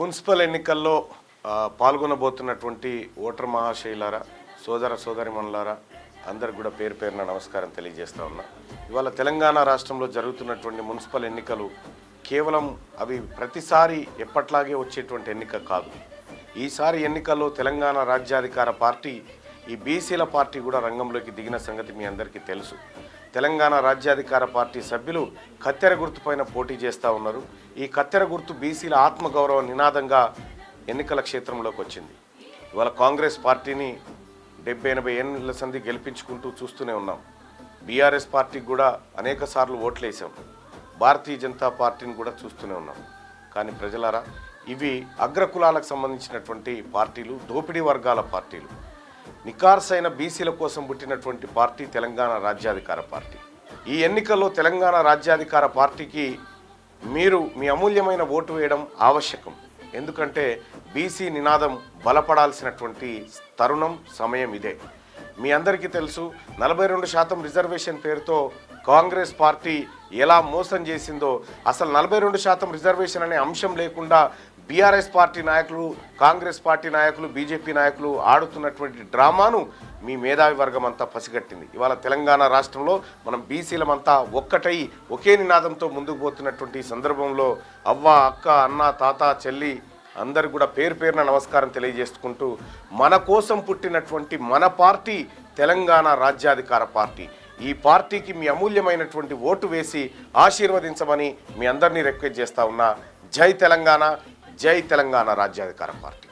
Municipal ఎన్నికల్లో పాల్గొనబోతున్నటువంటి voter మహాశయులారా, సోదర సోదరిమణులారా, అందరికి కూడా పేరు పేరున నమస్కారం తెలియజేస్తా ఉన్నా. ఇవాళ తెలంగాణ రాష్ట్రంలో జరుగుతున్నటువంటి మున్సిపల్ ఎన్నికలు కేవలం అవి ప్రతిసారి ఎప్పట్లాగే వచ్చేటువంటి ఎన్నిక కాదు. ఈసారి ఎన్నికల్లో తెలంగాణ రాజ్యాధికార పార్టీ ఈ బీసీల పార్టీ కూడా రంగంలోకి దిగిన సంగతి మీ అందరికీ తెలుసు. తెలంగాణ రాజ్యాధికార పార్టీ సభ్యులు కత్తెర గుర్తుపైన పోటీ చేస్తూ ఉన్నారు. ఈ కత్తెర గుర్తు బీసీల ఆత్మగౌరవ నినాదంగా ఎన్నికల క్షేత్రంలోకి వచ్చింది. ఇవాళ కాంగ్రెస్ పార్టీని 70-80 ఏళ్ళ సంధి గెలిపించుకుంటూ చూస్తూనే ఉన్నాం. బీఆర్ఎస్ పార్టీకి కూడా అనేక సార్లు ఓట్లేసాం. భారతీయ జనతా పార్టీని కూడా చూస్తూనే ఉన్నాం. కానీ ప్రజలారా, ఇవి అగ్రకులాలకు సంబంధించినటువంటి పార్టీలు, దోపిడీ వర్గాల పార్టీలు. నికార్సైన బీసీల కోసం పుట్టినటువంటి పార్టీ తెలంగాణ రాజ్యాధికార పార్టీ. ఈ ఎన్నికల్లో తెలంగాణ రాజ్యాధికార పార్టీకి మీరు మీ అమూల్యమైన ఓటు వేయడం ఆవశ్యకం. ఎందుకంటే బీసీ నినాదం బలపడాల్సినటువంటి తరుణం, సమయం ఇదే. మీ అందరికీ తెలుసు, 42% రిజర్వేషన్ పేరుతో కాంగ్రెస్ పార్టీ ఎలా మోసం చేసిందో. అసలు 42% రిజర్వేషన్ అనే అంశం లేకుండా బీఆర్ఎస్ పార్టీ నాయకులు, కాంగ్రెస్ పార్టీ నాయకులు, బీజేపీ నాయకులు ఆడుతున్నటువంటి డ్రామాను మీ మేధావి వర్గం అంతా పసిగట్టింది. ఇవాళ తెలంగాణ రాష్ట్రంలో మనం బీసీలమంతా ఒక్కటై ఒకే నినాదంతో ముందుకు పోతున్నటువంటి సందర్భంలో అవ్వ, అక్క, అన్న, తాత, చెల్లి అందరు కూడా పేరు పేరున నమస్కారం తెలియజేసుకుంటూ, మన కోసం పుట్టినటువంటి మన పార్టీ తెలంగాణ రాజ్యాధికార పార్టీ. ఈ పార్టీకి మీ అమూల్యమైనటువంటి ఓటు వేసి ఆశీర్వదించమని మీ అందరినీ రిక్వెస్ట్ చేస్తా ఉన్నా. జై తెలంగాణ, జై తెలంగాణ రాజ్యాధికార పార్టీ.